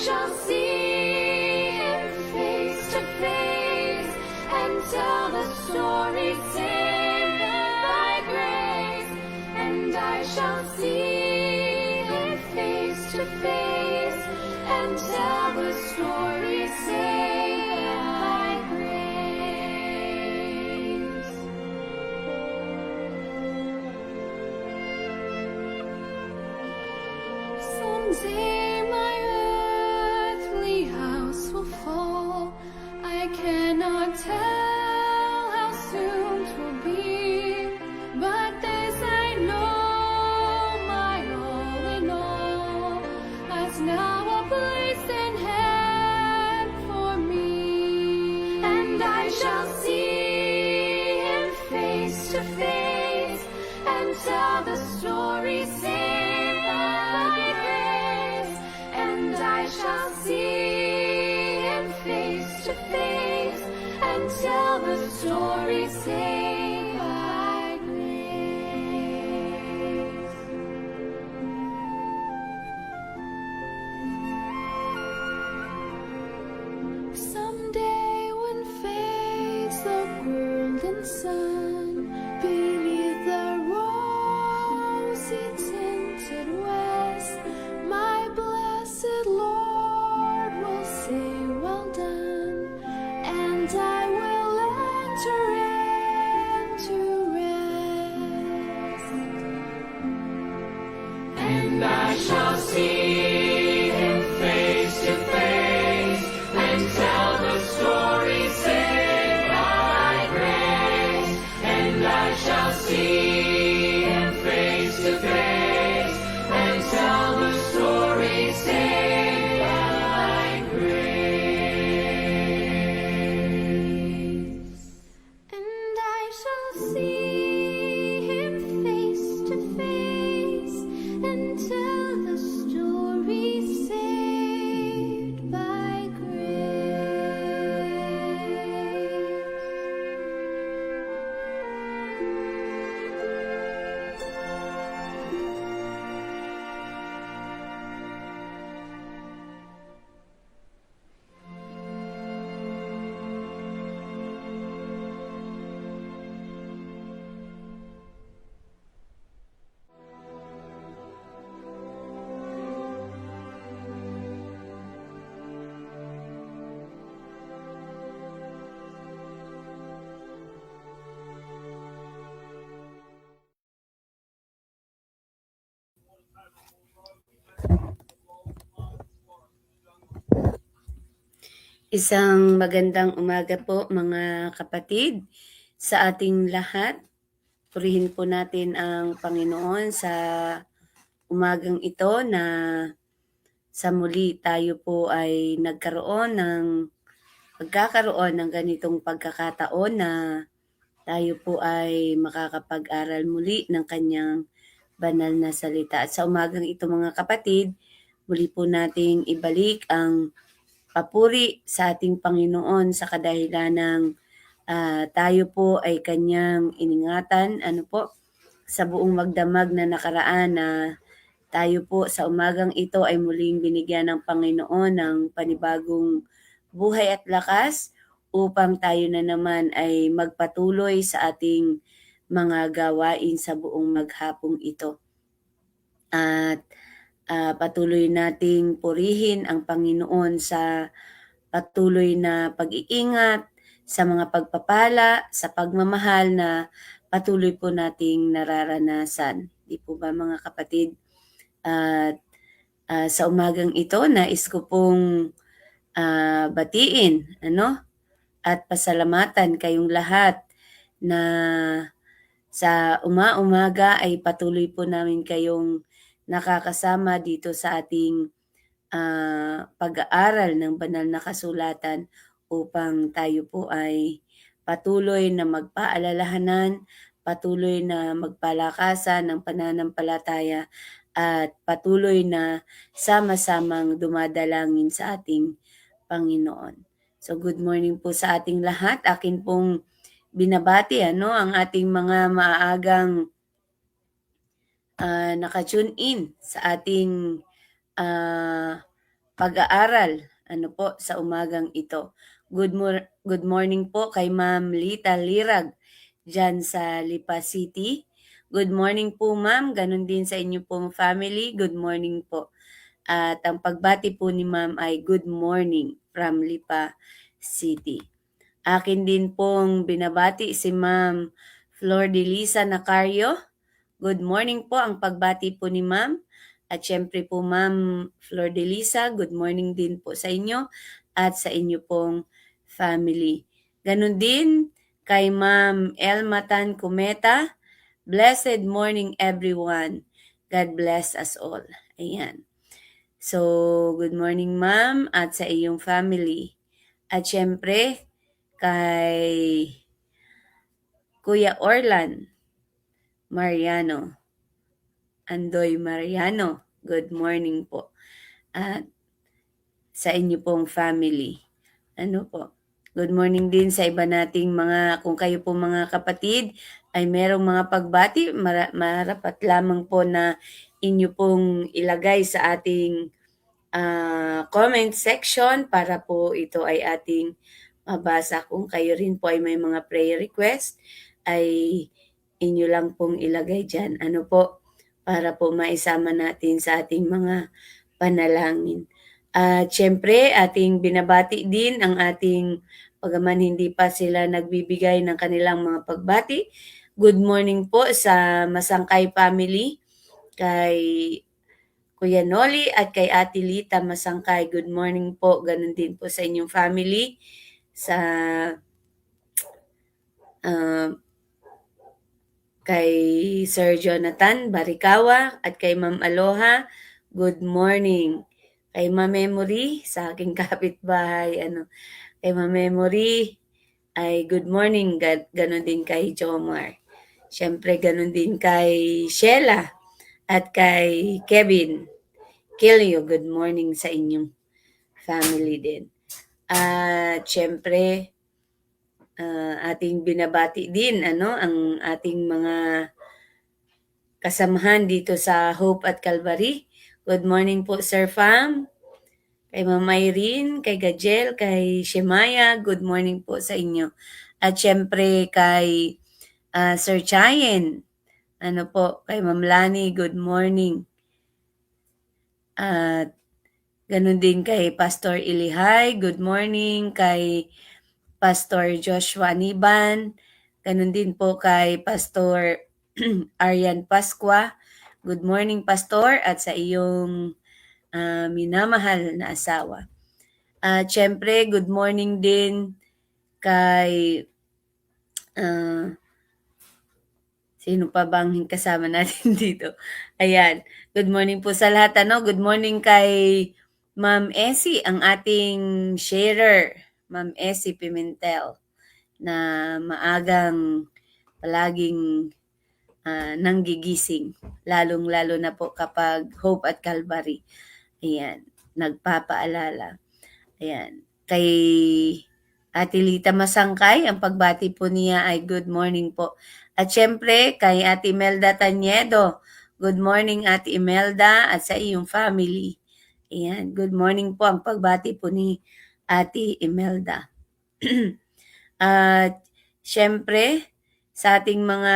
shall see him face to face and tell the story saved by grace. And I shall see him face to face and tell the story saved by grace. Someday my earthly house will fall. I cannot tell how soon 'twill be, but this I know, my all in all has now a place in heaven for me. And I shall see him face to face and tell the story saved by grace. And I shall see him face to face and tell the story saved by grace. Someday when fades the golden sun beneath the rosy tinted west, my blessed Lord will say, well done, and I will enter into rest. And I shall see him face to face and tell the story saved by grace. And I shall see him face to face and tell the story saved by grace. And I shall see him face to face and tell the story saved by grace. Isang magandang umaga po mga kapatid sa ating lahat. Purihin po natin ang Panginoon sa umagang ito na sa muli tayo po ay pagkakaroon ng ganitong pagkakataon na tayo po ay makakapag-aral muli ng kanyang banal na salita. At sa umagang ito mga kapatid, muli po nating ibalik ang papuri sa ating Panginoon sa kadahilan ng tayo po ay kanyang iningatan sa buong magdamag na nakaraan na tayo po sa umagang ito ay muling binigyan ng Panginoon ng panibagong buhay at lakas upang tayo na naman ay magpatuloy sa ating mga gawain sa buong maghapong ito. At patuloy nating purihin ang Panginoon sa patuloy na pag-iingat, sa mga pagpapala, sa pagmamahal na patuloy po nating nararanasan. Di po ba mga kapatid? At sa umagang ito, nais ko pong batiin at pasalamatan kayong lahat na sa umaga ay patuloy po namin kayong nakakasama dito sa ating pag-aaral ng banal na kasulatan upang tayo po ay patuloy na magpaalalahanan, patuloy na magpalakasan ng pananampalataya at patuloy na sama-samang dumadalangin sa ating Panginoon. So good morning po sa ating lahat. Akin pong binabati ang ating mga maagang naka-tune in sa ating pag-aaral sa umagang ito. Good morning po kay Ma'am Lita Lirag dyan sa Lipa City. Good morning po ma'am, ganun din sa inyo pong family. Good morning po. At ang pagbati po ni ma'am ay good morning from Lipa City. Akin din pong binabati si Ma'am Flor de Lisa Nacario. Good morning po ang pagbati po ni ma'am. At syempre po Ma'am Flor de Lisa, good morning din po sa inyo at sa inyo pong family. Ganun din kay Ma'am Elma Tan Kumeta. Blessed morning everyone. God bless us all. Ayan. So, good morning ma'am at sa iyong family. At syempre, kay Kuya Orlan Mariano. Andoy Mariano. Good morning po. At sa inyo pong family. Good morning din sa iba nating kung kayo po mga kapatid ay merong mga pagbati, marapat lamang po na inyo pong ilagay sa ating comment section para po ito ay ating mabasa. Kung kayo rin po ay may mga prayer request, ay inyo lang pong ilagay dyan. Para po maisama natin sa ating mga panalangin. At syempre, ating binabati din ang ating, pagaman hindi pa sila nagbibigay ng kanilang mga pagbati. Good morning po sa Masangkay family, kay Kuya Noli at kay Ate Lita Masangkay. Good morning po. Ganun din po sa inyong family. Sa kay Sir Jonathan Barikawa at kay Ma'am Aloha. Good morning. Kay Ma'am Memory, sa aking kapitbahay, kay Ma'am Memory, ay good morning. Ganon din kay Jomar. Siyempre, ganon din kay Sheila at kay Kevin Kilio. Good morning sa inyong family din. At siyempre, ating binabati din ang ating mga kasamahan dito sa Hope at Calvary. Good morning po Sir Fam, kay Ma'am Irene, kay Gajel, kay Shemaya, good morning po sa inyo. At syempre kay Sir Chayen, kay Ma'am Lani, good morning. At ganun din kay Pastor Ilihay, good morning. Kay Pastor Joshua Niban, ganun din po kay Pastor Arian Pasqua, good morning Pastor, at sa iyong minamahal na asawa. At syempre, good morning din kay sino pa bang kasama natin dito? Ayan, good morning po sa lahat. Good morning kay Ma'am Essie, ang ating sharer, Ma'am Essie Pimentel, na maagang palaging nanggigising, lalong-lalo na po kapag Hope at Calvary. Ayan, nagpapaalala. Ayan, kay Ate Lita Masangkay, ang pagbati po niya ay good morning po. At syempre, kay Ate Imelda Tanyedo, good morning Ate Imelda at sa iyong family. Ayan, good morning po ang pagbati po ni Ate Imelda. At syempre, sa ating mga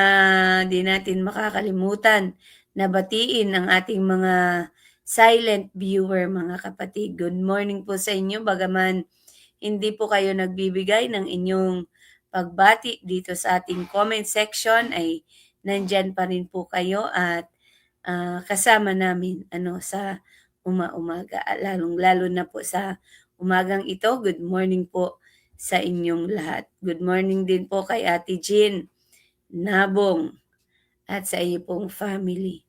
di natin makakalimutan na batiin ang ating mga silent viewer, mga kapatid. Good morning po sa inyo, bagaman hindi po kayo nagbibigay ng inyong pagbati dito sa ating comment section, ay nandyan pa rin po kayo at kasama namin sa umaga, lalong-lalo na po sa umagang ito. Good morning po sa inyong lahat. Good morning din po kay Ate Jean Nabong at sa iyo pong family.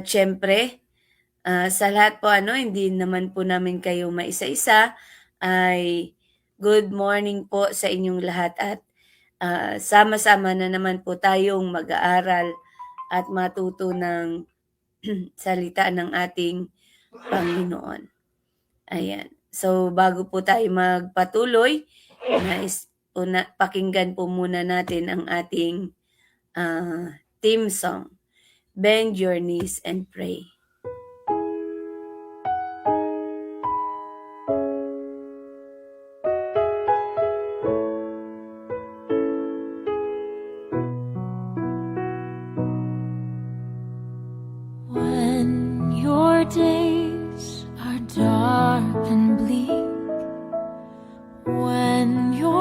Syempre, sa lahat po hindi naman po namin kayo maisa-isa, ay good morning po sa inyong lahat at sama-sama na naman po tayong mag-aaral at matuto ng salita ng ating Panginoon. Ayan. So, bago po tayo magpatuloy, pakinggan po muna natin ang ating theme song, Bend Your Knees and Pray.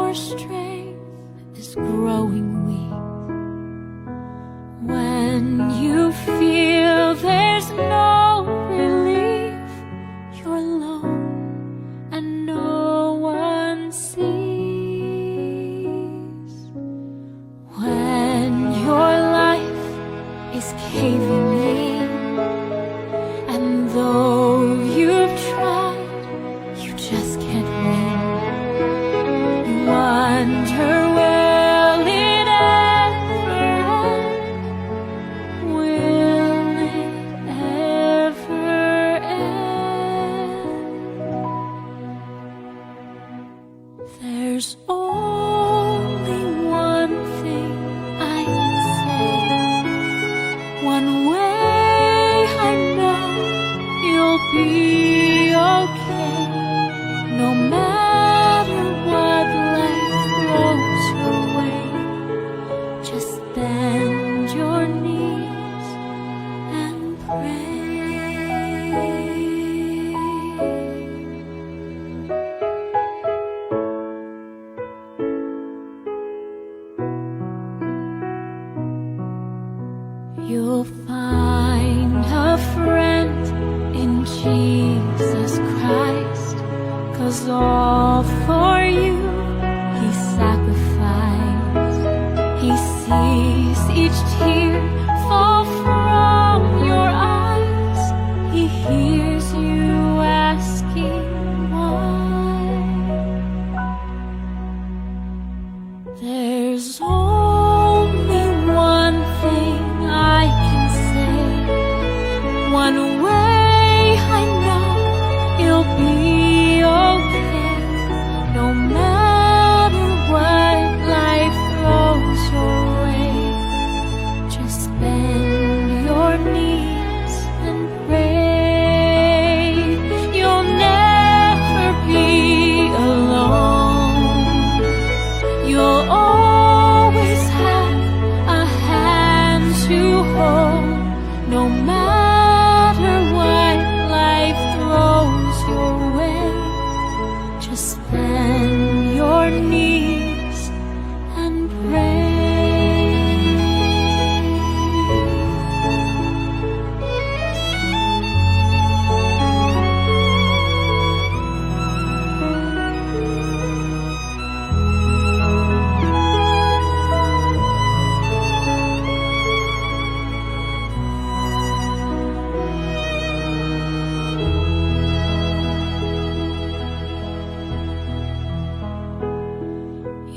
your strength is growing weak, when you feel there's no relief, you're alone and no one sees, when your life is caving in, and though you've tried, you just can't win. You wonder, will it ever end? Will it ever end? There's only one thing I can say. One way I know you'll be okay, no matter what life throws your way. Just bend your knees and pray. You'll find a friend in Jesus Christ, 'cause all for you He sacrificed. He sees each tear fall from your eyes. He hears you asking why. There's only one thing I can say. One way I know you'll be okay, no matter what life throws your way. Just bend your knees and pray. You'll never be alone. You'll always have a hand to hold, no matter what life throws your way. Just bend your knees and pray.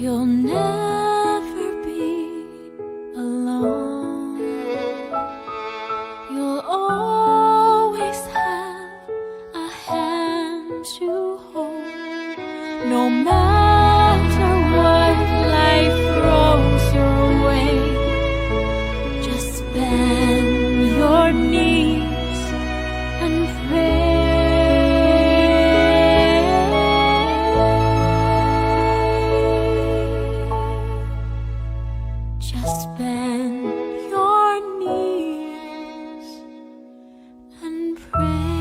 You'll never be alone. You'll always have a hand to hold, no matter what life throws your way. Just bend your knees and pray. Just bend your knees and pray.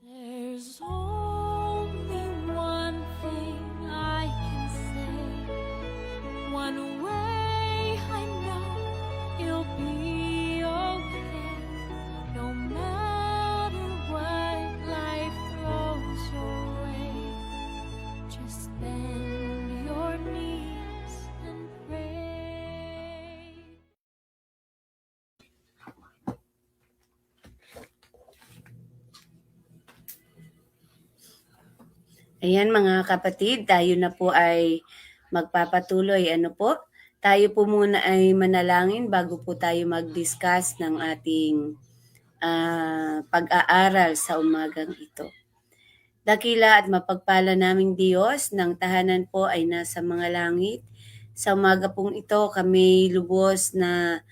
There's only one thing I can say. One way I know you'll be okay, no matter what life throws your way. Just bend your knees and pray. Ayan mga kapatid, tayo na po ay magpapatuloy. Ano po? Tayo po muna ay manalangin bago po tayo mag-discuss ng ating pag-aaral sa umagang ito. Dakila at mapagpala naming Diyos, ng tahanan po ay nasa mga langit. Sa umaga pong ito, kami lubos na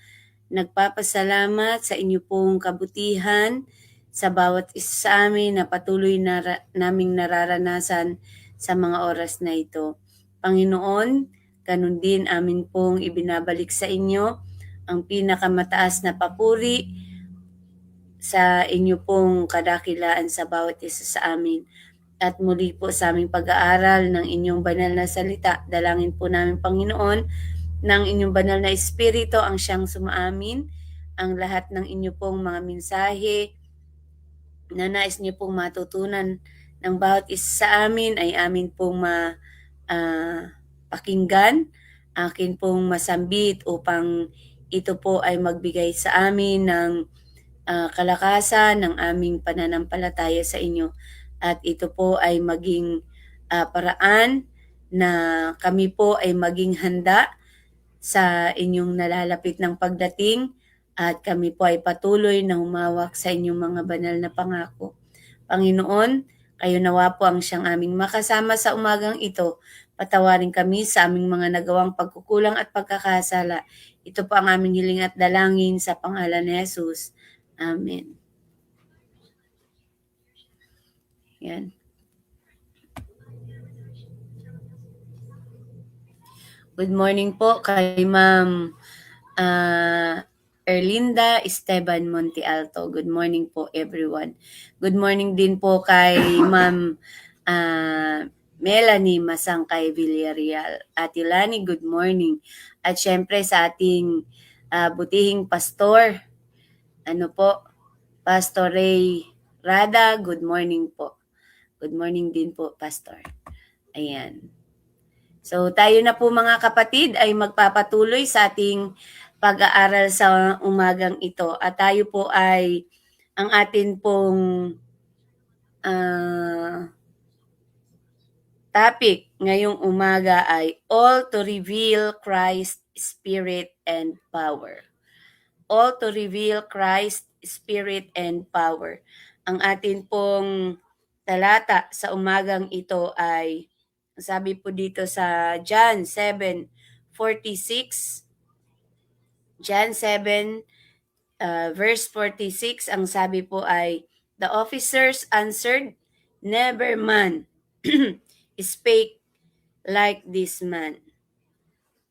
nagpapasalamat sa inyo pong kabutihan sa bawat isa sa amin na patuloy na naming nararanasan sa mga oras na ito. Panginoon, ganun din amin pong ibinabalik sa inyo ang pinakamataas na papuri sa inyo pong kadakilaan sa bawat isa sa amin. At muli po sa aming pag-aaral ng inyong banal na salita, dalangin po namin Panginoon ng inyong banal na espiritu ang siyang sumaamin, ang lahat ng inyo pong mga mensahe na nais niyo pong matutunan ng bawat isa sa amin ay amin pong pakinggan, akin pong masambit upang ito po ay magbigay sa amin ng kalakasan ng aming pananampalataya sa inyo. At ito po ay maging paraan na kami po ay maging handa sa inyong nalalapit ng pagdating at kami po ay patuloy na humawak sa inyong mga banal na pangako. Panginoon, kayo nawa po ang siyang aming makasama sa umagang ito. Patawarin kami sa aming mga nagawang pagkukulang at pagkakasala. Ito po ang aming hiling at dalangin sa pangalan ni Jesus. Amen. Yan. Good morning po kay Ma'am Erlinda Esteban Monte Alto. Good morning po everyone. Good morning din po kay Ma'am Melanie Masangkay Villarreal. Ate Lani, good morning. At syempre sa ating butihing pastor, Pastor Ray Rada, good morning po. Good morning din po, Pastor. Ayan. So tayo na po mga kapatid ay magpapatuloy sa ating pag-aaral sa umagang ito. At tayo po ay ang atin pong topic ngayong umaga ay all to reveal Christ, Spirit, and Power. All to reveal Christ, Spirit, and Power. Ang atin pong talata sa umagang ito ay, sabi po dito sa John 7:46, John 7 verse 46, ang sabi po ay, the officers answered, never man spake like this man.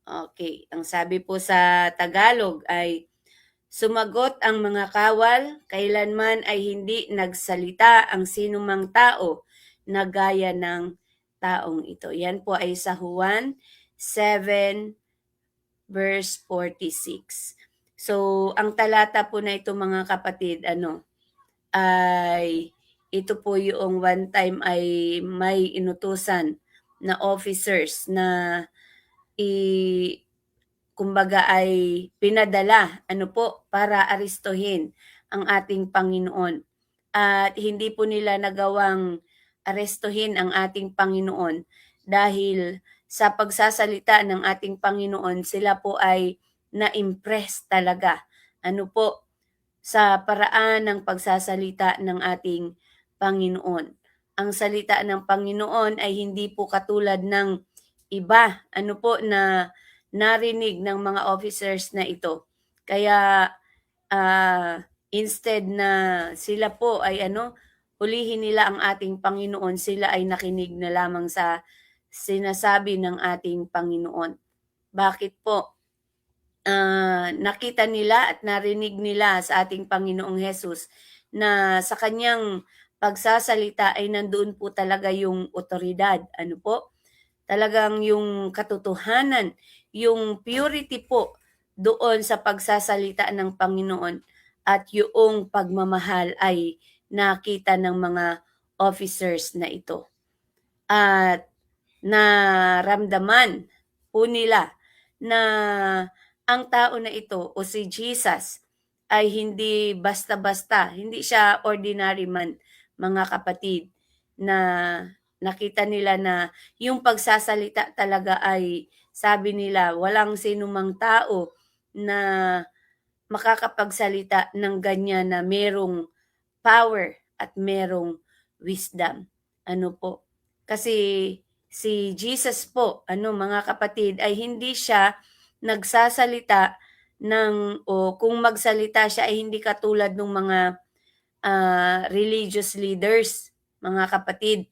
Okay, ang sabi po sa Tagalog ay, sumagot ang mga kawal, kailanman ay hindi nagsalita ang sinumang tao na gaya ng taong ito. Yan po ay sa Juan 7 verse 46. So, ang talata po na ito mga kapatid, ay ito po yung one time ay may inutusan na officers na kumbaga ay pinadala para arestuhin ang ating Panginoon. At hindi po nila nagawang arestuhin ang ating Panginoon dahil sa pagsasalita ng ating Panginoon, sila po ay na-impress talaga. Sa paraan ng pagsasalita ng ating Panginoon. Ang salita ng Panginoon ay hindi po katulad ng iba, na narinig ng mga officers na ito. Kaya instead na sila po ay hulihin nila ang ating Panginoon, sila ay nakinig na lamang sa sinasabi ng ating Panginoon. Bakit po? Nakita nila at narinig nila sa ating Panginoong Hesus na sa kanyang pagsasalita ay nandoon po talaga yung otoridad. Talagang yung katotohanan, yung purity po doon sa pagsasalita ng Panginoon at yung pagmamahal ay nakita ng mga officers na ito. At naramdaman po nila na ang tao na ito o si Jesus ay hindi basta-basta, hindi siya ordinary man, mga kapatid, na nakita nila na yung pagsasalita talaga ay, sabi nila, walang sinumang tao na makakapagsalita ng ganyan na merong power at merong wisdom. Ano po, kasi si Jesus po, mga kapatid, ay hindi siya nagsasalita o kung magsalita siya ay hindi katulad ng mga, religious leaders, mga kapatid.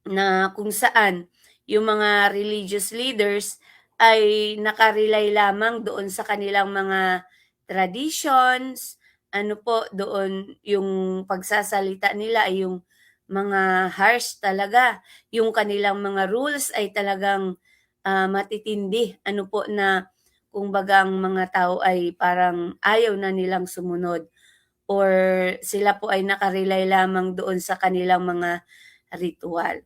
Na kung saan yung mga religious leaders ay naka-rely lamang doon sa kanilang mga traditions, doon yung pagsasalita nila ay yung mga harsh talaga, yung kanilang mga rules ay talagang, matitindi, na kumbaga ang mga tao ay parang ayaw na nilang sumunod or sila po ay naka-rely lamang doon sa kanilang mga ritual.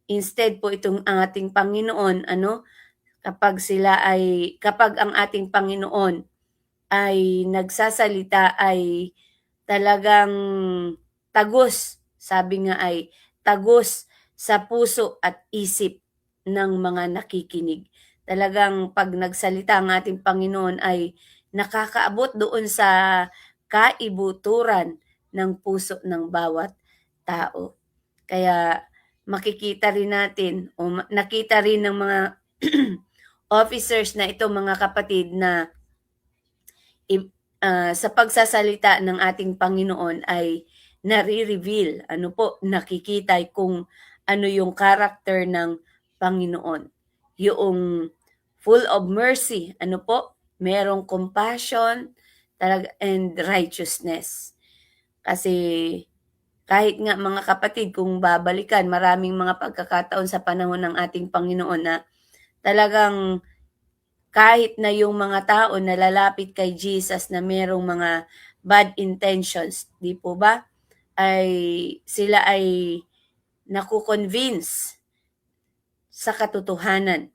Instead po itong ang ating Panginoon kapag ang ating Panginoon ay nagsasalita ay talagang tagos, sabi nga ay tagos sa puso at isip ng mga nakikinig. Talagang 'pag nagsalita ang ating Panginoon ay nakakaabot doon sa kaibuturan ng puso ng bawat tao. Kaya makikita rin natin o nakita rin ng mga officers na ito, mga kapatid, na sa pagsasalita ng ating Panginoon ay nare-reveal, nakikita kung ano yung character ng Panginoon. Yung full of mercy, merong compassion talaga and righteousness. Kasi kahit nga, mga kapatid, kung babalikan, maraming mga pagkakataon sa panahon ng ating Panginoon na talagang kahit na yung mga tao na lalapit kay Jesus na merong mga bad intentions, 'di po ba? Sila ay nako-convince sa katotohanan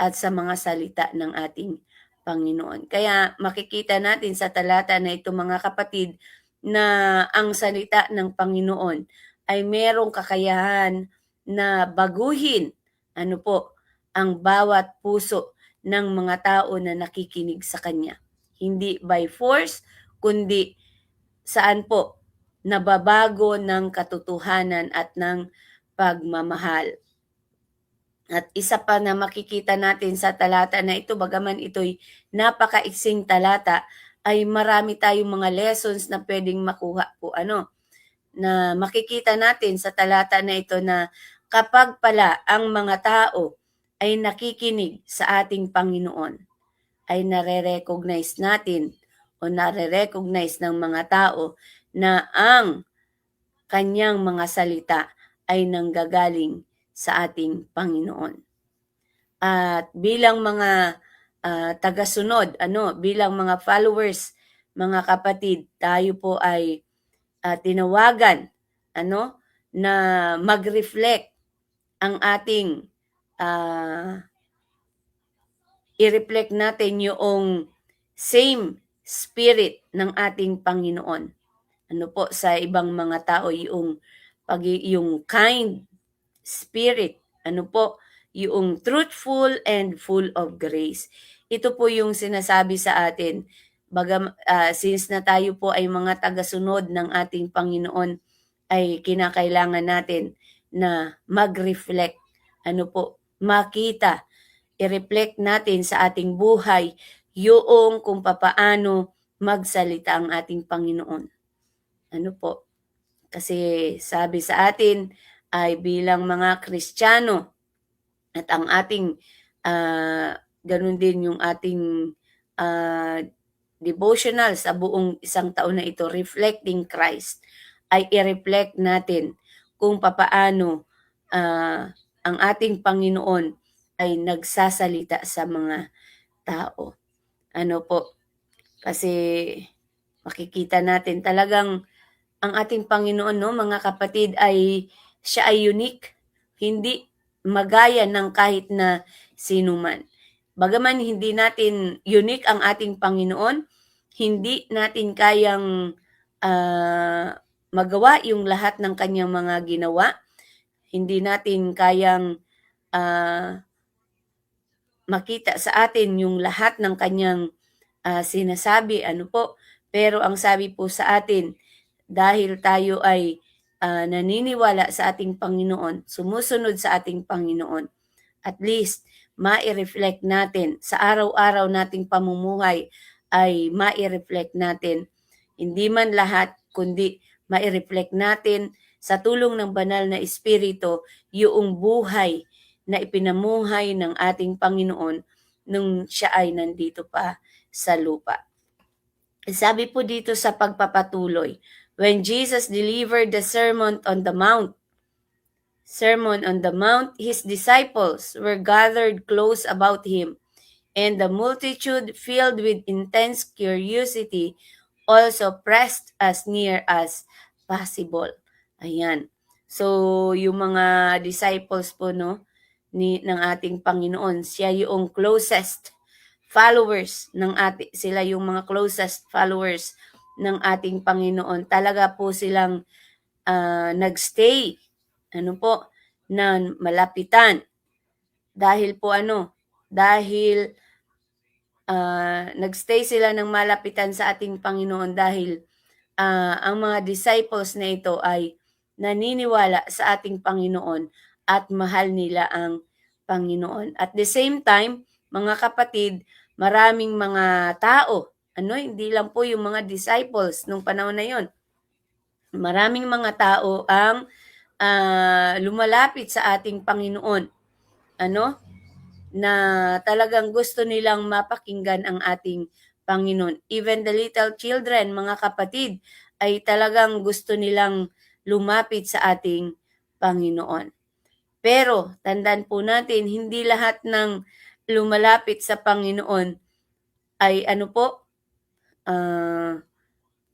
at sa mga salita ng ating Panginoon. Kaya makikita natin sa talata na ito, mga kapatid, na ang salita ng Panginoon ay merong kakayahan na baguhin ang bawat puso ng mga tao na nakikinig sa Kanya. Hindi by force, kundi saan po? Nababago ng katotohanan at ng pagmamahal. At isa pa na makikita natin sa talata na ito, bagaman ito'y napakaiksing talata, ay marami tayong mga lessons na pwedeng makuha po. Na makikita natin sa talata na ito na kapag pala ang mga tao ay nakikinig sa ating Panginoon, ay nare-recognize natin o nare-recognize ng mga tao na ang kanyang mga salita ay nanggagaling sa ating Panginoon. At bilang mga tagasunod, bilang mga followers, mga kapatid, tayo po ay tinawagan na mag-reflect ang ating i-reflect natin yung same spirit ng ating Panginoon. Sa ibang mga tao yung kind spirit, yung truthful and full of grace. Ito po yung sinasabi sa atin, since na tayo po ay mga tagasunod ng ating Panginoon, ay kinakailangan natin na mag-reflect, makita, i-reflect natin sa ating buhay yung kung papaano magsalita ang ating Panginoon. Kasi sabi sa atin ay bilang mga Kristiyano at ang ating ganun din yung ating devotional sa buong isang taon na ito, Reflecting Christ, ay i-reflect natin kung papaano ang ating Panginoon ay nagsasalita sa mga tao. Kasi makikita natin talagang ang ating Panginoon, mga kapatid, siya ay unique, hindi magaya ng kahit na sino man. Bagaman hindi natin unique ang ating Panginoon, hindi natin kayang magawa yung lahat ng kanyang mga ginawa. Hindi natin kayang makita sa atin yung lahat ng kanyang sinasabi, pero ang sabi po sa atin, dahil tayo ay naniniwala sa ating Panginoon, sumusunod sa ating Panginoon, at least mai-reflect natin sa araw-araw nating pamumuhay ay mai-reflect natin. Hindi man lahat, kundi mai-reflect natin sa tulong ng banal na Espiritu yung buhay na ipinamuhay ng ating Panginoon nung siya ay nandito pa sa lupa. Sabi po dito sa pagpapatuloy, when Jesus delivered the Sermon on the Mount, his disciples were gathered close about him, and the multitude, filled with intense curiosity, also pressed as near as possible. Ayan. So, yung mga disciples po, no, ng ating Panginoon, siya yung closest followers sila yung mga closest followers ng ating Panginoon. Talaga po silang nagstay, na malapitan. Dahil po dahil nagstay sila ng malapitan sa ating Panginoon dahil ang mga disciples na ito ay naniniwala sa ating Panginoon at mahal nila ang Panginoon. At the same time, mga kapatid, maraming mga tao, hindi lang po yung mga disciples nung panahon na yon. Maraming mga tao ang lumalapit sa ating Panginoon, na talagang gusto nilang mapakinggan ang ating Panginoon. Even the little children, mga kapatid, ay talagang gusto nilang lumapit sa ating Panginoon. Pero tandaan po natin, hindi lahat ng lumalapit sa Panginoon ay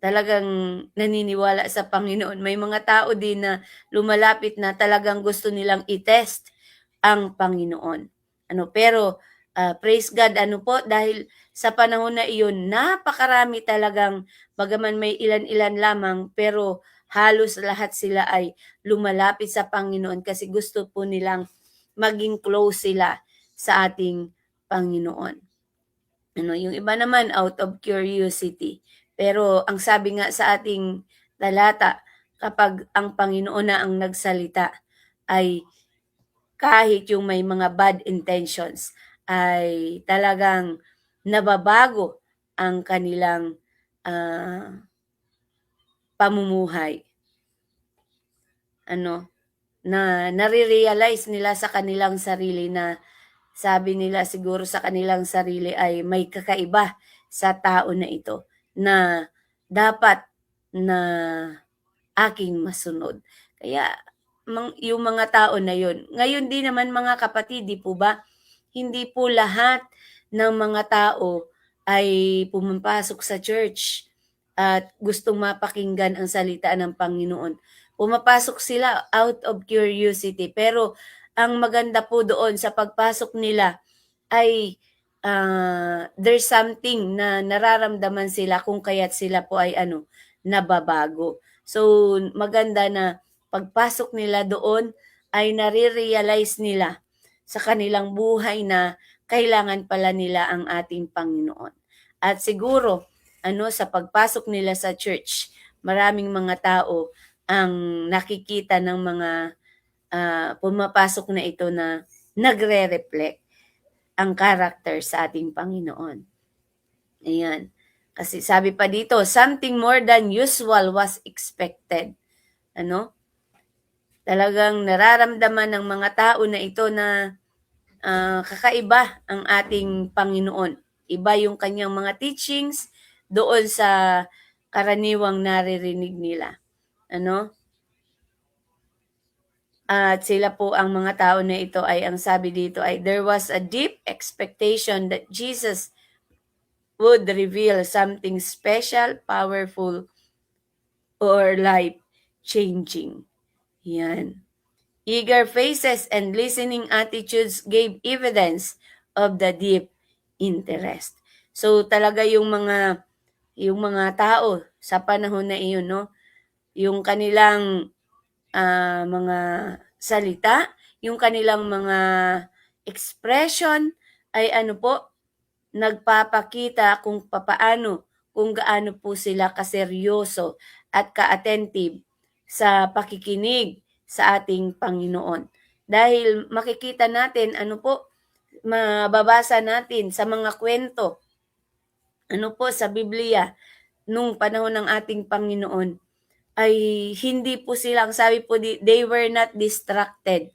talagang naniniwala sa Panginoon. May mga tao din na lumalapit na talagang gusto nilang i-test ang Panginoon. Pero praise God, dahil sa panahon na iyon, napakarami talagang, bagaman may ilan-ilan lamang, pero halos lahat sila ay lumalapit sa Panginoon kasi gusto po nilang maging close sila sa ating Panginoon. Yung iba naman out of curiosity. Pero ang sabi nga sa ating talata, kapag ang Panginoon na ang nagsalita, ay kahit yung may mga bad intentions, ay talagang nababago ang kanilang pamumuhay. Na nare-realize nila sa kanilang sarili na, sabi nila siguro sa kanilang sarili ay may kakaiba sa tao na ito na dapat na aking masunod. Kaya yung mga tao na yun. Ngayon din naman mga kapatid, di po ba? Hindi po lahat ng mga tao ay pumapasok sa church at gustong mapakinggan ang salita ng Panginoon. Pumapasok sila out of curiosity. Pero ang maganda po doon sa pagpasok nila ay there's something na nararamdaman sila kung kaya't sila po ay nababago. So maganda na pagpasok nila doon ay nare-realize nila sa kanilang buhay na kailangan pala nila ang ating Panginoon. At siguro sa pagpasok nila sa church, maraming mga tao ang nakikita ng mga pumapasok na ito na nagre-reflect ang character sa ating Panginoon. Ayan. Kasi sabi pa dito, something more than usual was expected. Talagang nararamdaman ng mga tao na ito na kakaiba ang ating Panginoon. Iba yung kanyang mga teachings doon sa karaniwang naririnig nila. At sila po ang mga tao na ito ay, ang sabi dito ay, there was a deep expectation that Jesus would reveal something special, powerful, or life-changing. Yan. Eager faces and listening attitudes gave evidence of the deep interest. So talaga yung mga tao sa panahon na iyon, yung kanilang mga salita, yung kanilang mga expression ay nagpapakita kung gaano po sila kaseryoso at ka-attentive sa pakikinig sa ating Panginoon. Dahil makikita natin, mababasa natin sa mga kwento, sa Biblia, nung panahon ng ating Panginoon, ay hindi po silang, sabi po, they were not distracted.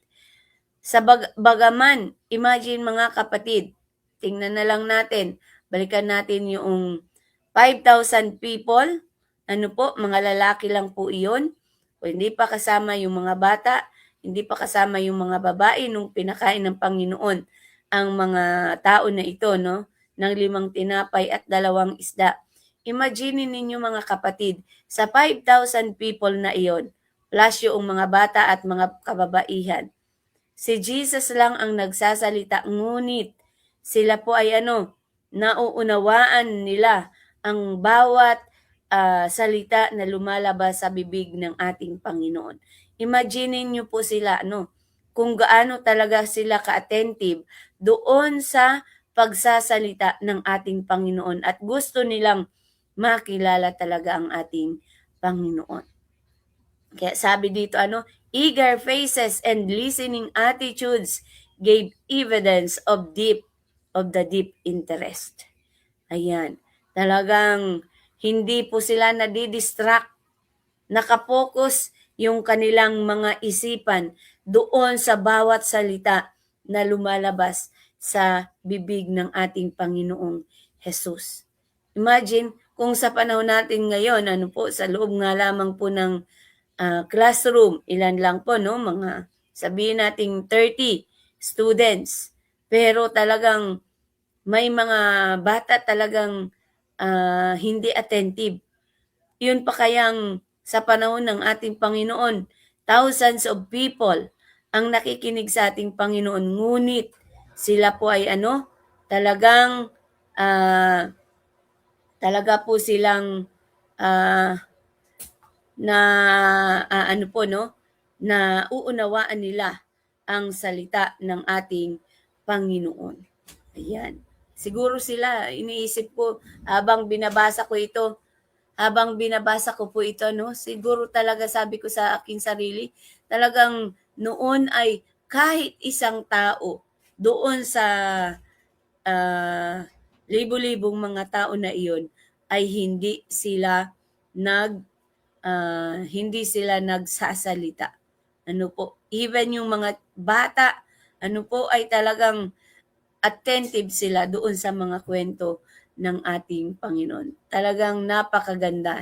Bagaman, imagine mga kapatid, tingnan na lang natin, balikan natin yung 5,000 people, mga lalaki lang po iyon, o hindi pa kasama yung mga bata, hindi pa kasama yung mga babae nung pinakain ng Panginoon ang mga tao na ito, no? Ng 5 tinapay at 2 isda. Imagine ninyo mga kapatid, sa 5,000 people na iyon, plus yung mga bata at mga kababaihan, si Jesus lang ang nagsasalita, ngunit sila po ay nauunawaan nila ang bawat salita na lumalabas sa bibig ng ating Panginoon. Imagine niyo po sila, kung gaano talaga sila ka-attentive doon sa pagsasalita ng ating Panginoon at gusto nilang makilala talaga ang ating Panginoon. Kaya sabi dito, eager faces and listening attitudes gave evidence of the deep interest. Ayan. Talagang hindi po sila nadidistract. Nakapokus yung kanilang mga isipan doon sa bawat salita na lumalabas sa bibig ng ating Panginoong Jesus. Imagine kung sa panahon natin ngayon, sa loob nga lamang po ng classroom, ilan lang po, mga sabihin nating 30 students. Pero talagang may mga bata talagang hindi attentive. Yun pa kayang sa panahon ng ating Panginoon, thousands of people ang nakikinig sa ating Panginoon. Ngunit sila po ay talaga po silang na uunawaan nila ang salita ng ating Panginoon. Ayan. Siguro sila, iniisip ko, habang binabasa ko po ito, siguro talaga sabi ko sa aking sarili, talagang noon ay kahit isang tao doon sa libo-libong mga tao na iyon ay hindi sila nagsasalita. Even yung mga bata, ay talagang attentive sila doon sa mga kwento ng ating Panginoon. Talagang napakaganda,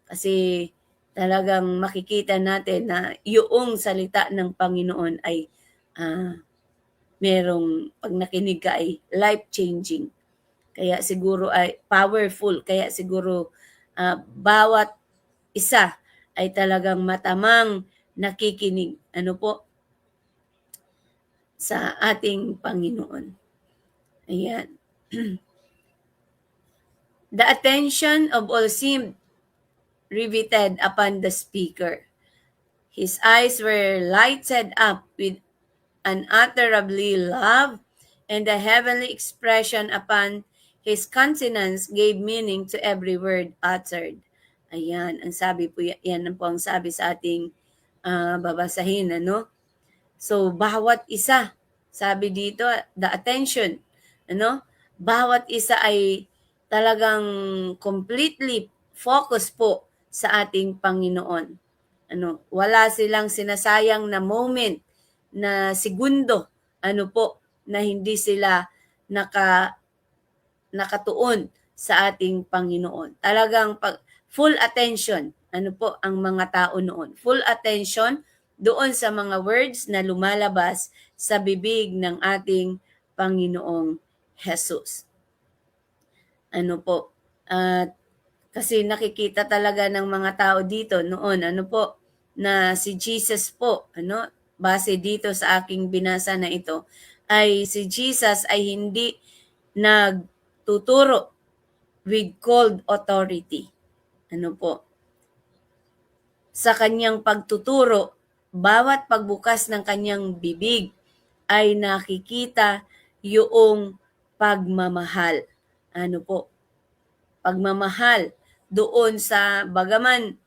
Kasi talagang makikita natin na yung salita ng Panginoon ay pag nakinig ka ay life-changing. Kaya siguro ay powerful. Kaya siguro bawat isa ay talagang matamang nakikinig. Sa ating Panginoon. Ayan. The attention of all seemed riveted upon the speaker. His eyes were lighted up with unutterably love, and the heavenly expression upon his countenance gave meaning to every word uttered. Ayan, ang sabi po yan po ang sabi sa ating babasahin, So, bawat isa, sabi dito, the attention, bawat isa ay talagang completely focus po sa ating Panginoon. Wala silang sinasayang na moment, na segundo, na hindi sila nakatuon sa ating Panginoon. Talagang full attention, ang mga tao noon. Full attention doon sa mga words na lumalabas sa bibig ng ating Panginoong Jesus. Kasi nakikita talaga ng mga tao dito noon, na si Jesus po, base dito sa aking binasa na ito, ay si Jesus ay hindi nagtuturo with cold authority. Sa kanyang pagtuturo, bawat pagbukas ng kanyang bibig ay nakikita yung pagmamahal. Pagmamahal doon sa bagaman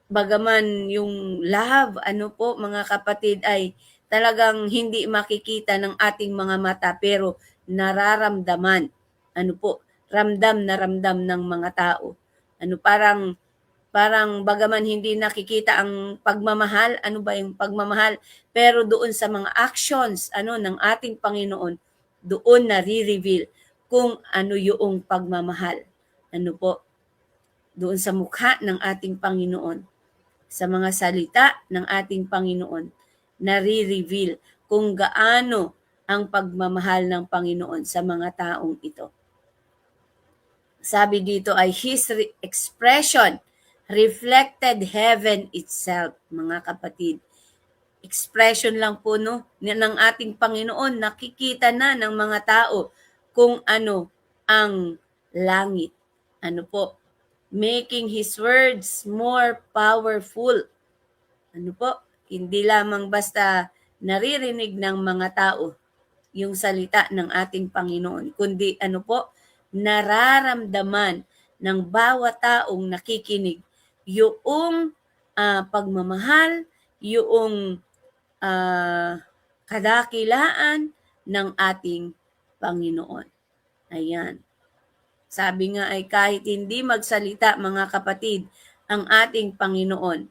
bagaman yung love, ano po mga kapatid, ay talagang hindi makikita ng ating mga mata pero nararamdaman. Ano po, ramdam na ramdam ng mga tao. Ano parang bagaman hindi nakikita ang pagmamahal, ano ba yung pagmamahal, pero doon sa mga actions ano ng ating Panginoon, doon nare-reveal kung ano yung pagmamahal. Ano po, doon sa mukha ng ating Panginoon, sa mga salita ng ating Panginoon, nare-reveal kung gaano ang pagmamahal ng Panginoon sa mga taong ito. Sabi dito ay His expression reflected heaven itself, mga kapatid. Expression lang po no, ng ating Panginoon, nakikita na ng mga tao kung ano ang langit. Ano po? Making His words more powerful. Ano po? Hindi lamang basta naririnig ng mga tao yung salita ng ating Panginoon, kundi ano po, nararamdaman ng bawat taong nakikinig yung pagmamahal, yung kadakilaan ng ating Panginoon. Ayan. Sabi nga ay kahit hindi magsalita mga kapatid, ang ating Panginoon,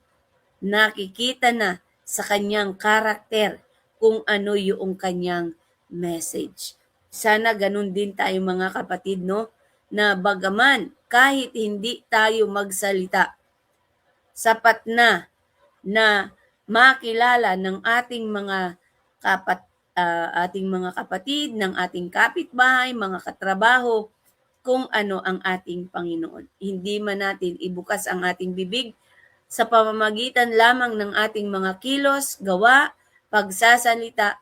nakikita na sa kanyang karakter kung ano yung kanyang message. Sana ganun din tayo mga kapatid, no? Na bagaman kahit hindi tayo magsalita, sapat na makilala ng ating mga kapatid, ng ating kapitbahay, mga katrabaho, kung ano ang ating Panginoon. Hindi man natin ibukas ang ating bibig sa pamamagitan lamang ng ating mga kilos, gawa, pagsasalita,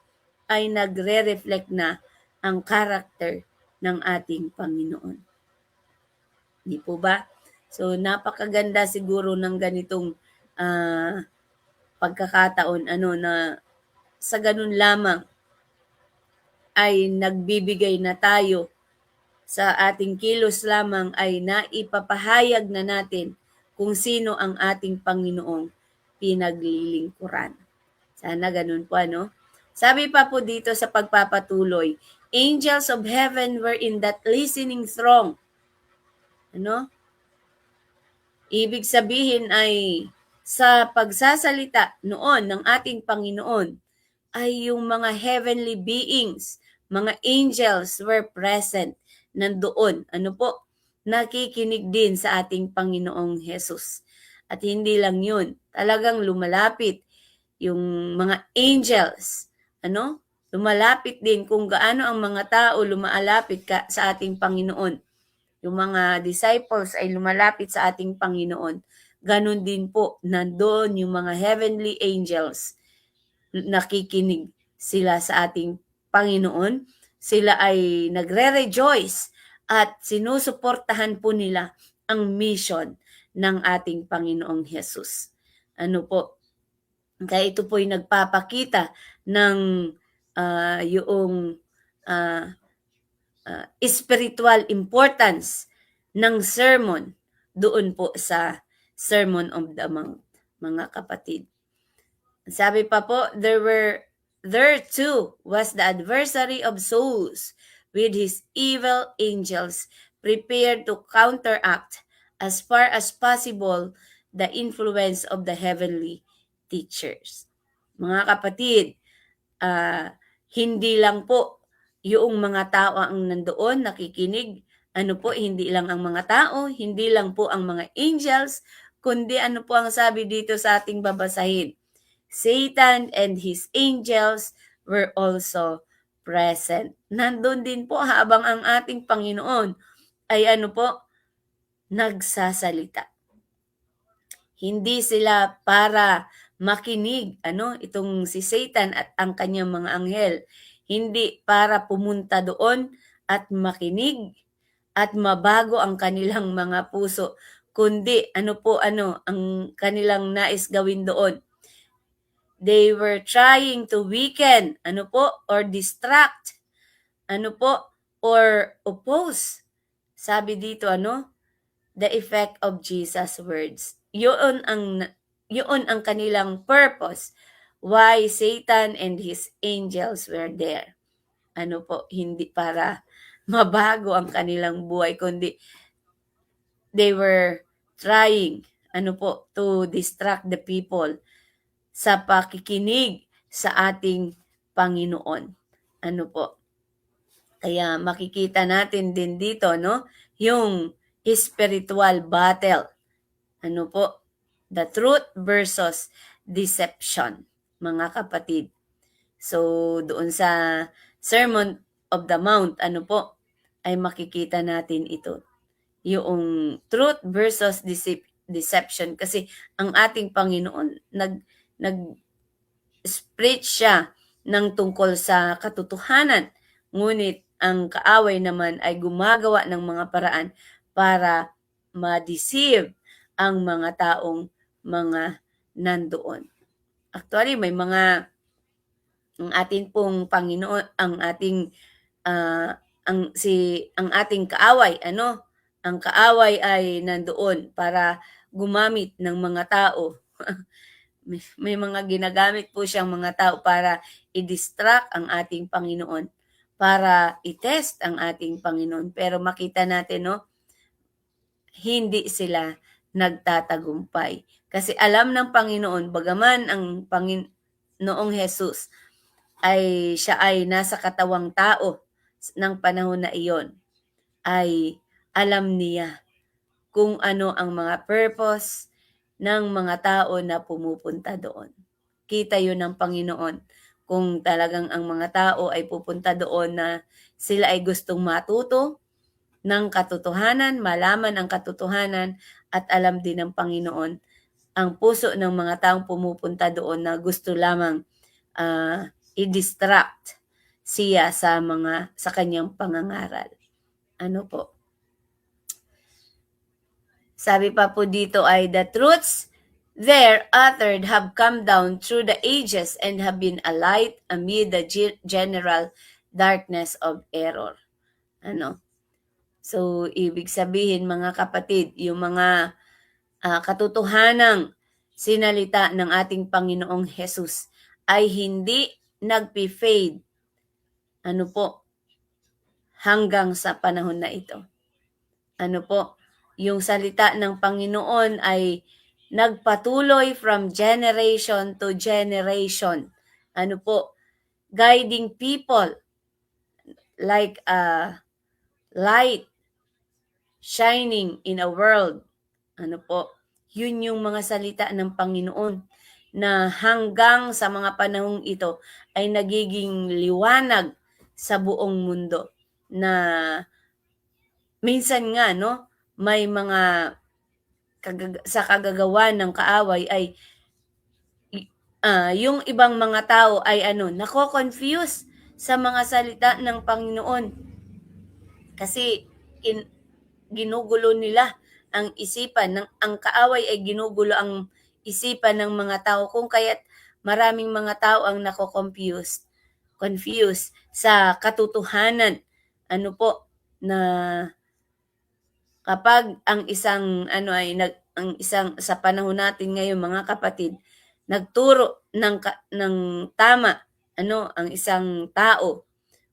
ay nagre-reflect na ang karakter ng ating Panginoon. Di po ba? So, napakaganda siguro ng ganitong pagkakataon na sa ganun lamang ay nagbibigay na tayo sa ating kilos lamang ay naipapahayag na natin kung sino ang ating Panginoong pinaglilingkuran. Sana ganun po, ano? Sabi pa po dito sa pagpapatuloy, angels of heaven were in that listening throng. Ano? Ibig sabihin ay sa pagsasalita noon ng ating Panginoon ay yung mga heavenly beings, mga angels were present, nandoon. Ano po? Nakikinig din sa ating Panginoong Jesus. At hindi lang yun, talagang lumalapit yung mga angels. Ano? Lumalapit din kung gaano ang mga tao lumalapit sa ating Panginoon. Yung mga disciples ay lumalapit sa ating Panginoon. Ganon din po, nandoon yung mga heavenly angels. Nakikinig sila sa ating Panginoon. Sila ay nagre-rejoice at sinusuportahan po nila ang mission ng ating Panginoong Jesus. Ano po? Kaya ito po ay nagpapakita ng yung spiritual importance ng sermon doon po sa Sermon of the Mount, mga kapatid. Sabi pa po, there too was the adversary of souls with his evil angels prepared to counteract as far as possible the influence of the heavenly teachers. Mga kapatid, hindi lang po yung mga tao ang nandoon nakikinig, hindi lang ang mga tao, hindi lang po ang mga angels, kundi ano po ang sabi dito sa ating babasahin. Satan and his angels were also present. Nandun din po habang ang ating Panginoon ay nagsasalita. Hindi sila para makinig, itong si Satan at ang kanyang mga anghel. Hindi para pumunta doon at makinig at mabago ang kanilang mga puso, kundi ang kanilang nais gawin doon. They were trying to weaken, or distract, or oppose. Sabi dito, the effect of Jesus' words. Yun ang yun ang kanilang purpose. Why Satan and his angels were there. Ano po, hindi para mabago ang kanilang buhay, kundi they were trying, to distract the people sa pakikinig sa ating Panginoon. Ano po, kaya makikita natin din dito, no, yung spiritual battle. Ano po, the truth versus deception, mga kapatid. So, doon sa Sermon of the Mount, ay makikita natin ito. Yung truth versus deception. Kasi ang ating Panginoon, nag-preach siya ng tungkol sa katotohanan. Ngunit ang kaaway naman ay gumagawa ng mga paraan para ma-deceive ang mga taong mga nandoon. Actually, may mga ang ating pong Panginoon, ang ating kaaway, ang kaaway ay nandoon para gumamit ng mga tao. May mga ginagamit po siyang mga tao para i-distract ang ating Panginoon, para i-test ang ating Panginoon. Pero makita natin, hindi sila nagtatagumpay. Kasi alam ng Panginoon, bagaman ang Panginoong Jesus siya ay nasa katawang tao ng panahon na iyon, ay alam niya kung ano ang mga purpose ng mga tao na pumupunta doon. Kita yun ng Panginoon kung talagang ang mga tao ay pupunta doon na sila ay gustong matuto ng katotohanan, malaman ang katotohanan, at alam din ng Panginoon ang puso ng mga taong pumupunta doon na gusto lamang i-distract siya sa kanyang pangangaral. Ano po? Sabi pa po dito ay, the truths there uttered have come down through the ages and have been a light amid the general darkness of error. So, ibig sabihin mga kapatid, yung mga katotohanang sinalita ng ating Panginoong Jesus ay hindi nagpi-fade hanggang sa panahon na ito. Yung salita ng Panginoon ay nagpatuloy from generation to generation. Guiding people like a light shining in a world. Yun yung mga salita ng Panginoon na hanggang sa mga panahong ito ay nagiging liwanag sa buong mundo, na minsan nga may mga sa kagagawan ng kaaway ay yung ibang mga tao ay nako-confuse sa mga salita ng Panginoon kasi ginugulo nila ang isipan ang kaaway ay ginugulo ang isipan ng mga tao, kung kaya't maraming mga tao ang nako-confuse sa katotohanan. Na kapag ang isang sa panahon natin ngayon mga kapatid, nagturo ng tama ang isang tao,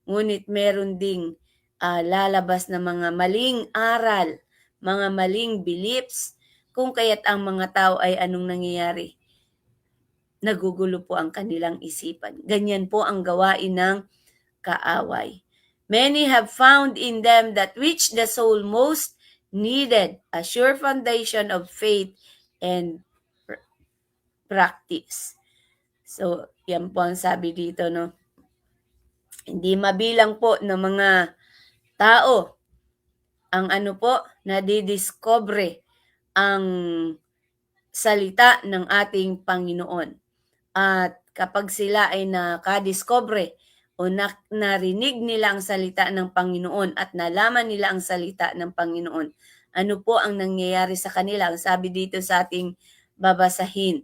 ngunit meron ding lalabas na mga maling aral, mga maling beliefs, kung kaya't ang mga tao ay anong nangyayari? Nagugulo po ang kanilang isipan. Ganyan po ang gawain ng kaaway. Many have found in them that which the soul most needed, a sure foundation of faith and practice. So, yan po ang sabi dito, Hindi mabilang po ng mga tao ang nadidiscover ang salita ng ating Panginoon. At kapag sila ay nakadiscover o narinig nila ang salita ng Panginoon at nalaman nila ang salita ng Panginoon, ano po ang nangyayari sa kanila? Ang sabi dito sa ating babasahin,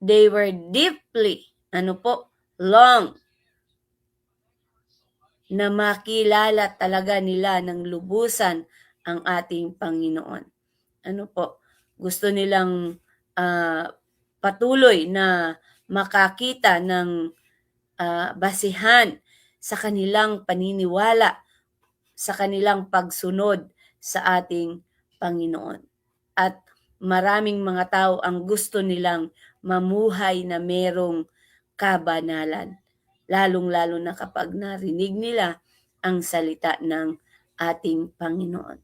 they were deeply, long na makilala talaga nila ng lubusan ang ating Panginoon. Gusto nilang patuloy na makakita ng basihan sa kanilang paniniwala, sa kanilang pagsunod sa ating Panginoon. At maraming mga tao ang gusto nilang mamuhay na merong kabanalan, lalong-lalo na kapag narinig nila ang salita ng ating Panginoon.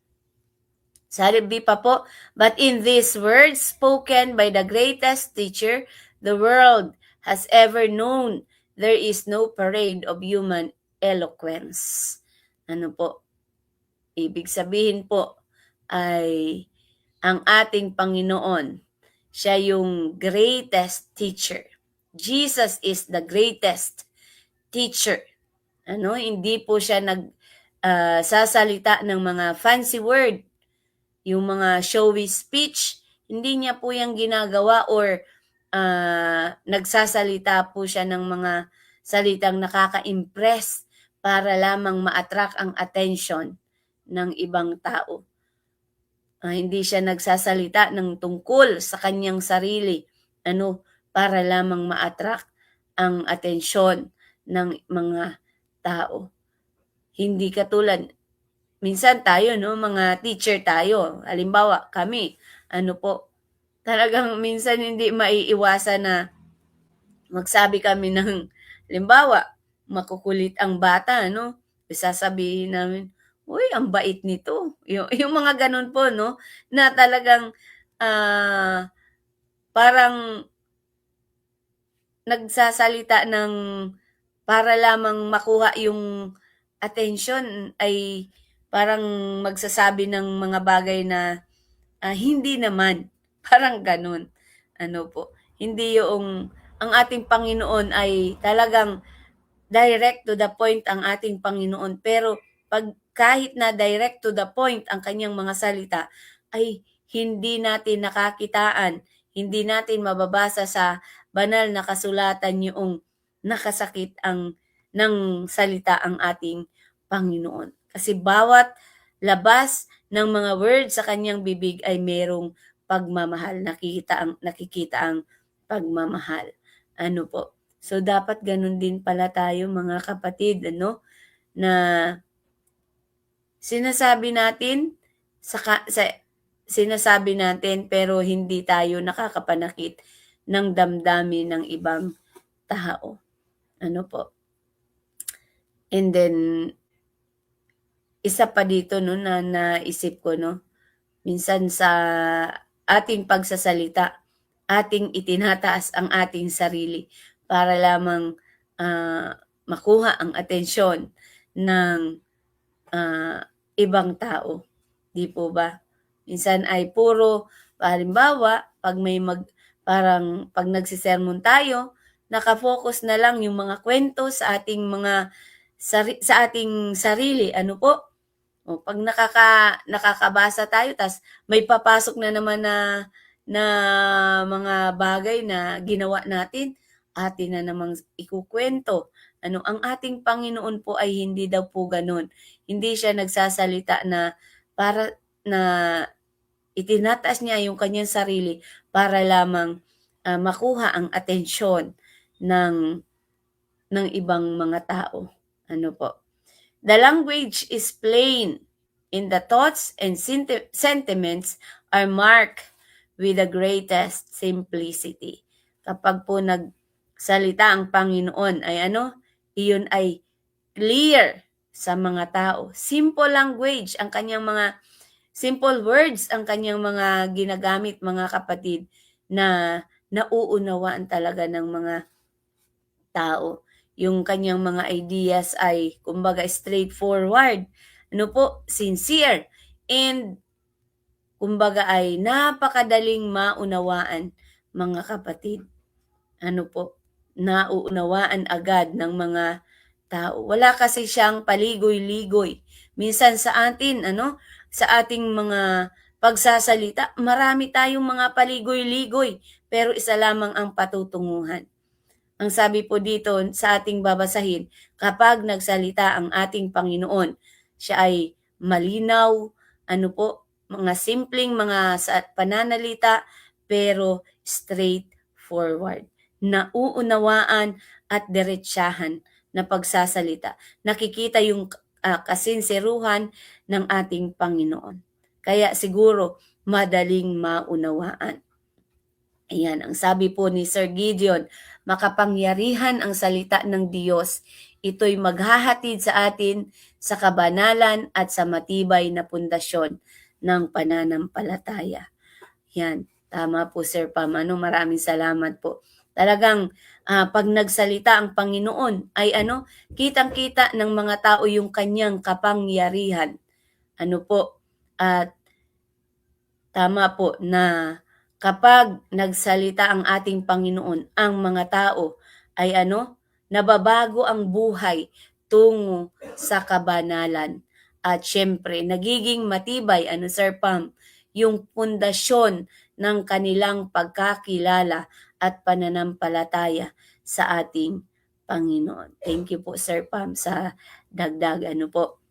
Sabi pa po, but in these words spoken by the greatest teacher the world has ever known, there is no parade of human eloquence. Ano po? Ibig sabihin po ay ang ating Panginoon, siya yung greatest teacher. Jesus is the greatest teacher. Hindi po siya sasalita ng mga fancy word, yung mga showy speech, hindi niya po yung ginagawa or nagsasalita po siya ng mga salitang nakaka-impress para lamang ma-attract ang attention ng ibang tao. Hindi siya nagsasalita ng tungkol sa kanyang sarili, para lamang ma-attract ang atensyon ng mga tao. Hindi katulad, minsan tayo, mga teacher tayo, halimbawa kami, talagang minsan hindi maiiwasan na magsabi kami ng, halimbawa, makukulit ang bata, sasabihin namin, uy, ang bait nito. Yung mga ganun po, na talagang parang nagsasalita ng para lamang makuha yung attention, ay parang magsasabi ng mga bagay na hindi naman. Parang ganun. Hindi ang ating Panginoon ay talagang direct to the point ang ating Panginoon. Pero kahit na direct to the point ang kanyang mga salita, ay hindi natin nakakitaan, hindi natin mababasa sa banal na kasulatan yung nakasakit ng salita ang ating Panginoon. Kasi bawat labas ng mga words sa kanyang bibig ay merong pagmamahal. Nakikita ang pagmamahal. Po? So dapat ganun din pala tayo mga kapatid, na sinasabi natin sinasabi natin pero hindi tayo nakakapanakit ng damdamin ng ibang tao. Po? And then isa pa dito na naisip ko, minsan sa ating pagsasalita, ating itinataas ang ating sarili para lamang makuha ang atensyon ng ibang tao. Di po ba? Minsan ay puro, halimbawa, pag nagsisermon tayo, nakafocus na lang yung mga kwento sa ating sarili. Po? Pag nakakabasa tayo, tas may papasok na naman na mga bagay na ginawa natin, atin na namang ikukwento. Ang ating Panginoon po ay hindi daw po ganun. Hindi siya nagsasalita na para na itinataas niya yung kanyang sarili para lamang makuha ang atensyon ng ibang mga tao. Po? The language is plain, and the thoughts and sentiments are marked with the greatest simplicity. Kapag po nagsalita ang Panginoon ay iyon ay clear sa mga tao. Simple language ang kanyang simple words ang kanyang mga ginagamit, mga kapatid, na nauunawaan talaga ng mga tao. Yung kanyang mga ideas ay kumbaga straightforward, po, sincere, and kumbaga ay napakadaling maunawaan, mga kapatid. Po, nauunawaan agad ng mga tao. Wala kasi siyang paligoy-ligoy. Minsan sa atin, sa ating mga pagsasalita, marami tayong mga paligoy-ligoy, pero isa lamang ang patutunguhan. Ang sabi po dito sa ating babasahin, kapag nagsalita ang ating Panginoon, siya ay malinaw, po, mga simpleng mga pananalita, pero straightforward, nauunawaan at diretsahan na pagsasalita. Nakikita yung kasinsiruhan ng ating Panginoon. Kaya siguro madaling maunawaan. Ayan, ang sabi po ni Sir Gideon, makapangyarihan ang salita ng Diyos. Ito'y maghahatid sa atin sa kabanalan at sa matibay na pundasyon ng pananampalataya. Yan, tama po Sir Pam. Maraming salamat po. Talagang pag nagsalita ang Panginoon ay kitang-kita ng mga tao yung kanyang kapangyarihan. At tama po na kapag nagsalita ang ating Panginoon, ang mga tao ay nababago ang buhay tungo sa kabanalan. At syempre, nagiging matibay, Sir Pam, yung pundasyon ng kanilang pagkakilala at pananampalataya sa ating Panginoon. Thank you po, Sir Pam, sa dagdag po.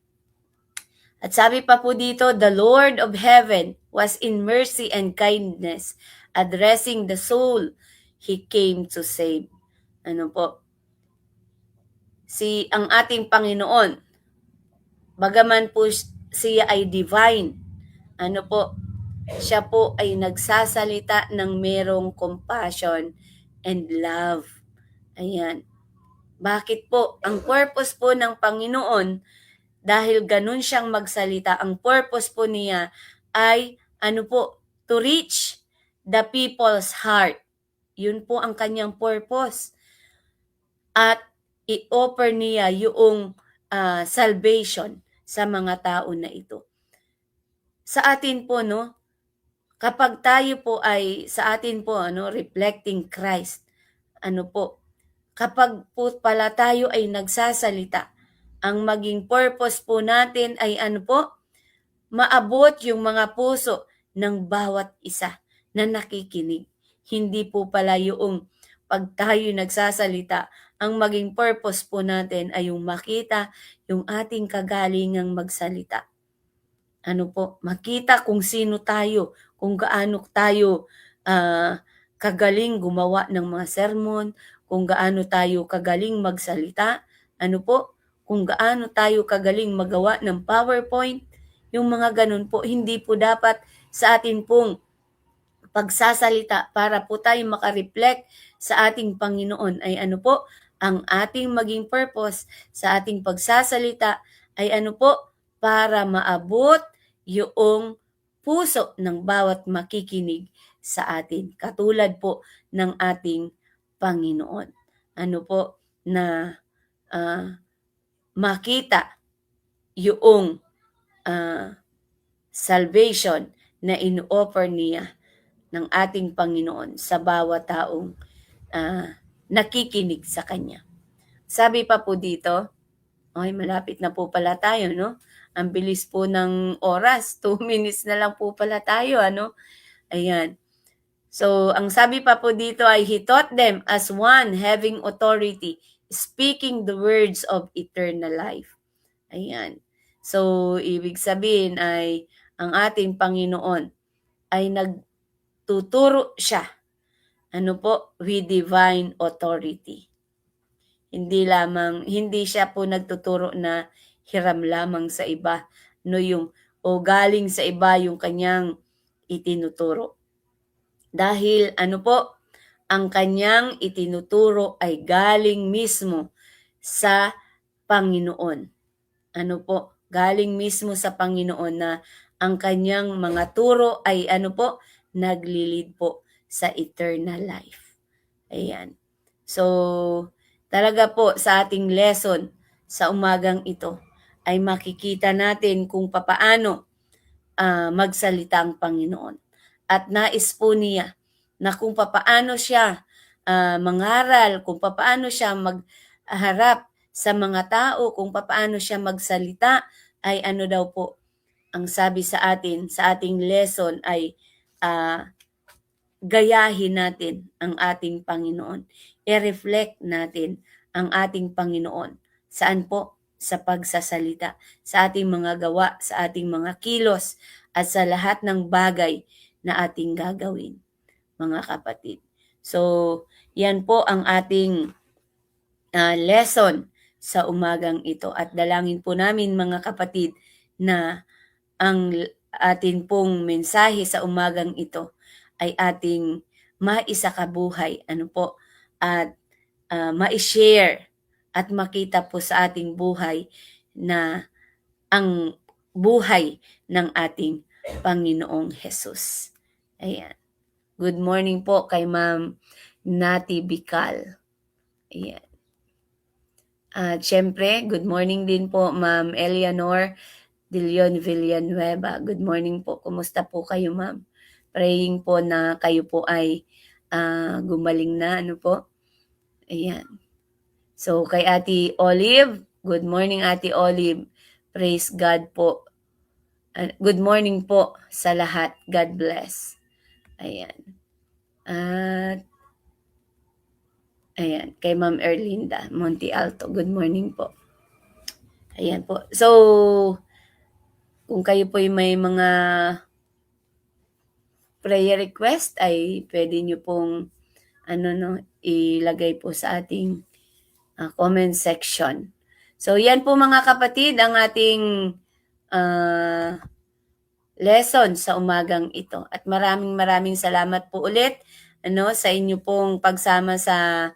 At sabi pa po dito, the Lord of heaven was in mercy and kindness, addressing the soul He came to save. Ang ating Panginoon, bagaman po siya ay divine, siya po ay nagsasalita ng merong compassion and love. Ayan. Bakit po? Ang purpose po ng Panginoon, dahil ganun siyang magsalita, ang purpose po niya ay to reach the people's heart. Yun po ang kanyang purpose. At i-offer niya yung salvation sa mga tao na ito. Sa atin po, kapag tayo po ay sa atin po reflecting Christ, kapag po pala tayo ay nagsasalita, ang maging purpose po natin ay maabot yung mga puso ng bawat isa na nakikinig. Hindi po pala yung pag tayo nagsasalita, ang maging purpose po natin ay yung makita yung ating kagalingang magsalita. Makita kung sino tayo, kung gaano tayo kagaling gumawa ng mga sermon, kung gaano tayo kagaling magsalita, kung gaano tayo kagaling magawa ng PowerPoint, yung mga ganun po, hindi po dapat sa atin pong pagsasalita para po tayo makareflect sa ating Panginoon ay ang ating maging purpose sa ating pagsasalita ay para maabot yung puso ng bawat makikinig sa atin. Katulad po ng ating Panginoon. Na makita yung salvation na in-offer niya ng ating Panginoon sa bawat taong nakikinig sa Kanya. Sabi pa po dito, malapit na po pala tayo, Ang bilis po ng oras, 2 minutes na lang po pala tayo, Ayan. So, ang sabi pa po dito ay, He taught them as one having authority, speaking the words of eternal life. Ayan. So, ibig sabihin ay, ang ating Panginoon ay nagtuturo siya, with divine authority. Hindi siya po nagtuturo na hiram lamang sa iba, galing sa iba yung kanyang itinuturo. Dahil ang kanyang itinuturo ay galing mismo sa Panginoon. Galing mismo sa Panginoon na ang kanyang mga turo ay naglilid po sa eternal life. Ayan. So, talaga po sa ating lesson sa umagang ito ay makikita natin kung papaano magsalita ang Panginoon. At nais po niya na kung papaano siya mangaral, kung papaano siya magharap sa mga tao, kung papaano siya magsalita, ay daw po, ang sabi sa atin, sa ating lesson ay gayahin natin ang ating Panginoon. I-reflect natin ang ating Panginoon. Saan po? Sa pagsasalita, sa ating mga gawa, sa ating mga kilos, at sa lahat ng bagay na ating gagawin. mga kapatid. So, yan po ang ating lesson sa umagang ito. At dalangin po namin mga kapatid na ang atin pong mensahe sa umagang ito ay ating maisakabuhay. At ma-share at makita po sa ating buhay na ang buhay ng ating Panginoong Jesus. Ayan. Good morning po kay Ma'am Nati Bical. Ayan. At syempre, good morning din po Ma'am Eleanor De Leon Villanueva. Good morning po. Kumusta po kayo, Ma'am? Praying po na kayo po ay gumaling na. Ayan. So, kay Ate Olive, good morning Ate Olive. Praise God po. Good morning po sa lahat. God bless. Ayan. At ayan, kay Ma'am Erlinda Monte Alto. Good morning po. Ayan po. So, kung kayo po may mga prayer request ay pwede nyo pong ilagay po sa ating comment section. So, yan po mga kapatid ang ating lesson sa umagang ito. At maraming salamat po ulit sa inyo pong pagsama sa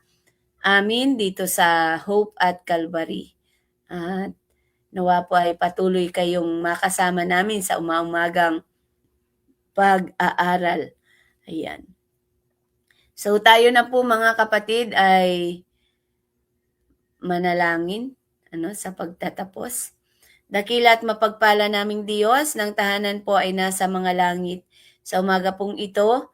amin dito sa Hope at Calvary. At nawa po ay patuloy kayong makasama namin sa umagang pag-aaral. Ayan. So tayo na po mga kapatid ay manalangin sa pagtatapos. Dakila at mapagpala naming Diyos, ng tahanan po ay nasa mga langit. Sa umaga pong ito,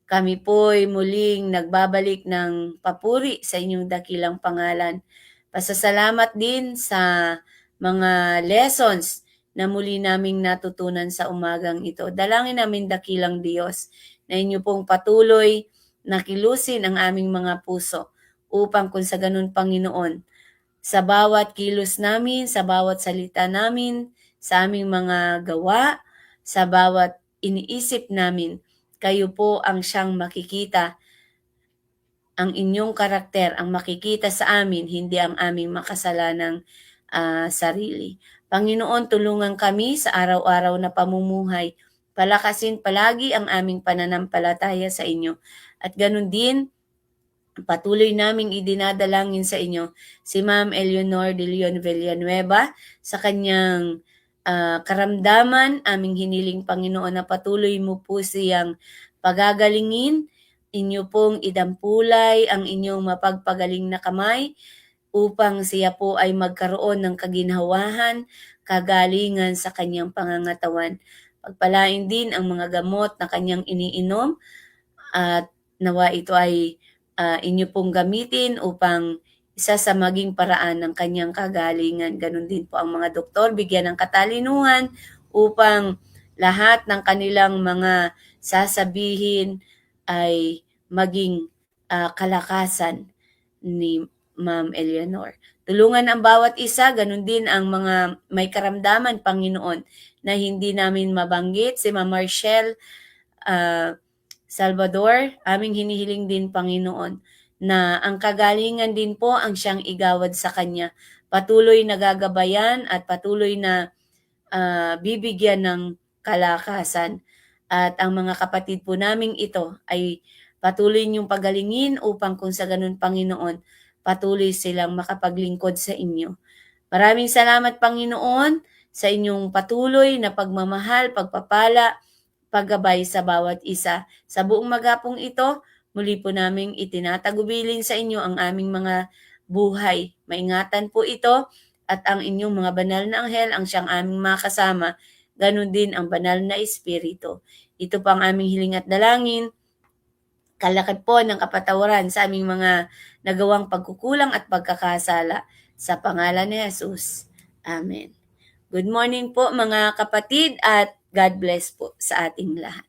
kami po'y muling nagbabalik ng papuri sa inyong dakilang pangalan. Pasasalamat din sa mga lessons na muli naming natutunan sa umagang ito. Dalangin namin dakilang Diyos na inyo pong patuloy na kilusin ang aming mga puso upang kung sa ganun Panginoon, sa bawat kilos namin, sa bawat salita namin, sa aming mga gawa, sa bawat iniisip namin, kayo po ang siyang makikita, ang inyong karakter, ang makikita sa amin, hindi ang aming makasalanang sarili. Panginoon, tulungan kami sa araw-araw na pamumuhay. Palakasin palagi ang aming pananampalataya sa inyo. At ganun din, patuloy naming idinadalangin sa inyo si Ma'am Eleanor De Leon Villanueva sa kanyang karamdaman. Aming hiniling Panginoon na patuloy mo po siyang pagagalingin. Inyo pong idampulay ang inyong mapagpagaling na kamay upang siya po ay magkaroon ng kaginhawahan, kagalingan sa kanyang pangangatawan. Pagpalain din ang mga gamot na kanyang iniinom at nawa ito ay inyo pong gamitin upang isa sa maging paraan ng kanyang kagalingan. Ganun din po ang mga doktor, bigyan ng katalinuhan upang lahat ng kanilang mga sasabihin ay maging kalakasan ni Ma'am Eleanor. Tulungan ang bawat isa, ganun din ang mga may karamdaman, Panginoon, na hindi namin mabanggit. Si Ma'am Marshall Salvador, aming hinihiling din, Panginoon, na ang kagalingan din po ang siyang igawad sa kanya. Patuloy na gagabayan at patuloy na bibigyan ng kalakasan. At ang mga kapatid po naming ito ay patuloy niyong pagalingin upang kung sa ganun, Panginoon, patuloy silang makapaglingkod sa inyo. Maraming salamat, Panginoon, sa inyong patuloy na pagmamahal, pagpapala, paggabay sa bawat isa. Sa buong magapong ito, muli po naming itinatagubilin sa inyo ang aming mga buhay. Maingatan po ito at ang inyong mga banal na anghel ang siyang aming makasama. Ganon din ang banal na Espiritu. Ito po ang aming hiling at dalangin. Kalakad po ng kapatawaran sa aming mga nagawang pagkukulang at pagkakasala. Sa pangalan ni Jesus. Amen. Good morning po mga kapatid at God bless po sa ating lahat.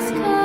Panginoon.